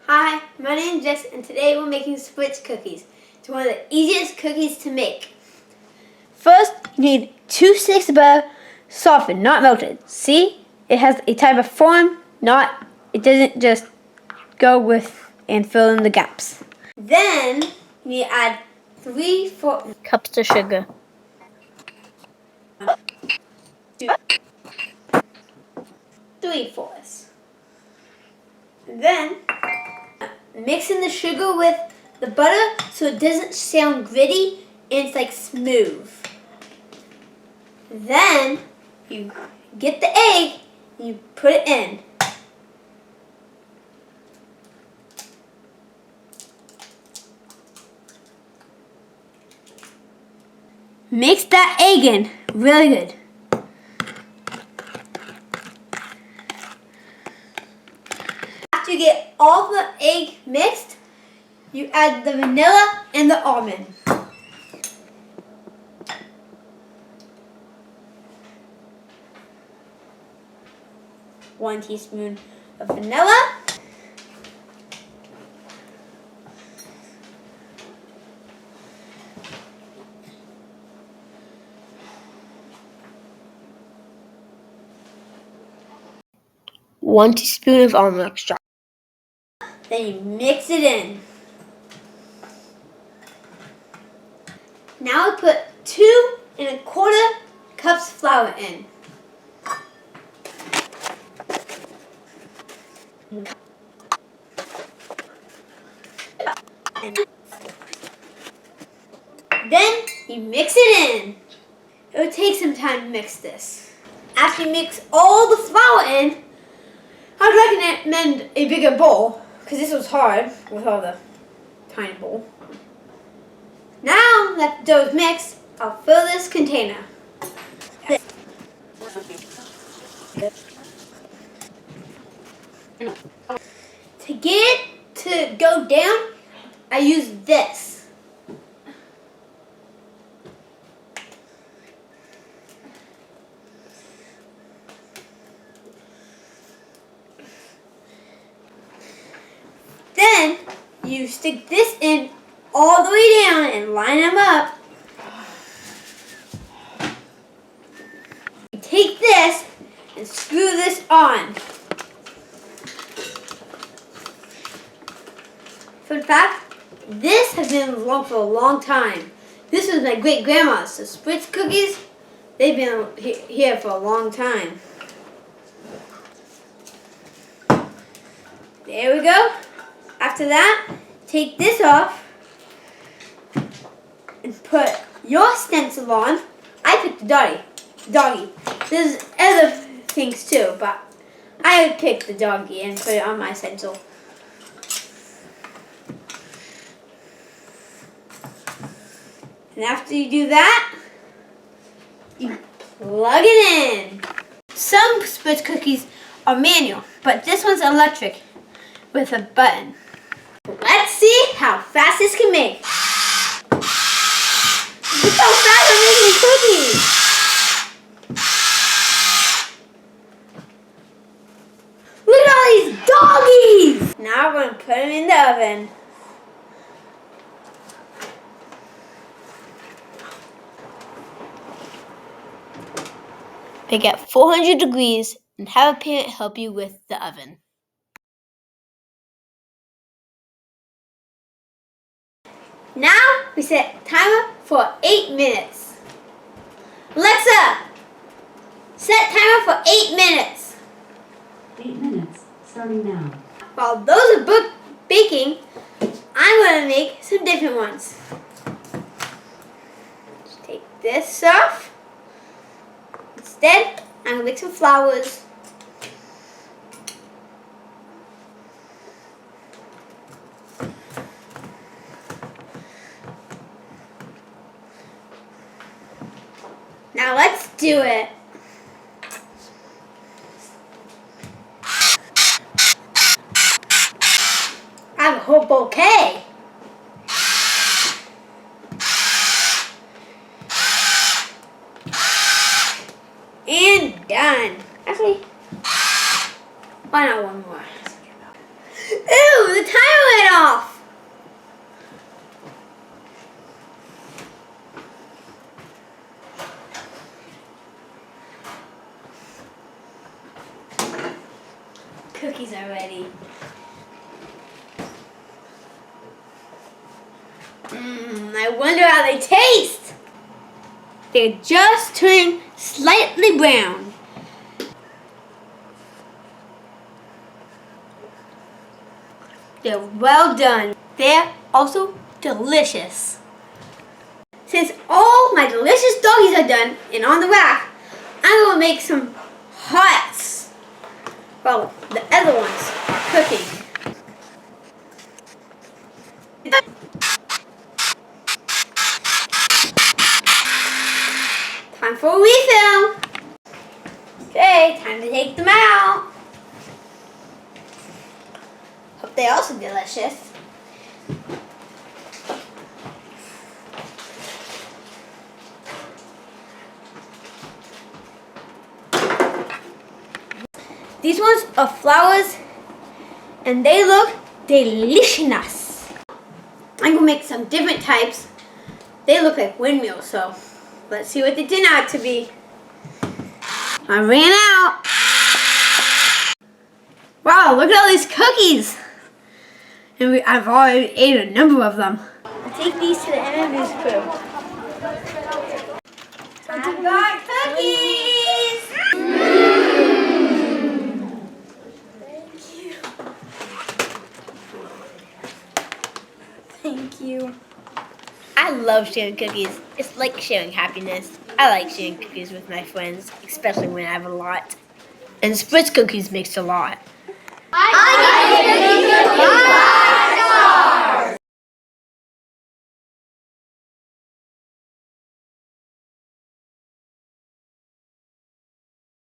Hi, my name is Jess and today we're making Spritz cookies. It's one of the easiest cookies to make. First, you need 2 sticks of butter, softened, not melted. See? It has a type of form, it doesn't just go with and fill in the gaps. Then, you need to add 3/4 cups of sugar. 3/4. Then, mix in the sugar with the butter so it doesn't sound gritty and it's like smooth. Then you get the egg and you put it in. Mix that egg in really good. After you get all the egg mixed, you add the vanilla and the almond. 1 teaspoon of vanilla. One teaspoon of almond extract. Then you mix it in. Now I put 2 1/4 cups flour in. Then you mix it in. It will take some time to mix this. After you mix all the flour in, I would recommend a bigger bowl because this was hard with all the tiny bowl. Now that the dough is mixed, I'll fill this container. To get it to go down, I use this. Then you stick this in all the way down and line them up. You take this and screw this on. Fun fact, this has been around for a long time. This was my great-grandma's. So Spritz cookies, they've been here for a long time. There we go. After that, take this off and put your stencil on. I picked the doggy. There's other things too, but I picked the doggy and put it on my stencil. And after you do that, you plug it in. Some Spritz cookies are manual, but this one's electric with a button. Let's see how fast this can make. Look how fast I'm making cookies. Look at all these doggies. Now we're going to put them in the oven. Bake at 400 degrees and have a parent help you with the oven. Now we set timer for 8 minutes. Alexa, set timer for 8 minutes. 8 minutes, starting now. While those are baking, I'm going to make some different ones. Just take this off. Instead, I'm going to make some flowers. Now let's do it. I have a whole bouquet. And done. Actually, why not one more? Ew, the timer went off. Cookies are ready. I wonder how they taste. They're just turning slightly brown. They're well done. They're also delicious. Since all my delicious doggies are done and on the rack, I'm going to make some hearts. Well, the other ones are cooking. Time for a refill. Okay, time to take them out. Hope they're also delicious. These ones are flowers and they look delicious. I'm gonna make some different types. They look like windmills, so let's see what they turn out to be. I ran out. Wow, look at all these cookies. And I've already ate a number of them. I'll take these to the enemy's crew. I've got cookies! Thank you. I love sharing cookies. It's like sharing happiness. I like sharing cookies with my friends, especially when I have a lot. And Spritz cookies makes a lot. I like cookies. Bye.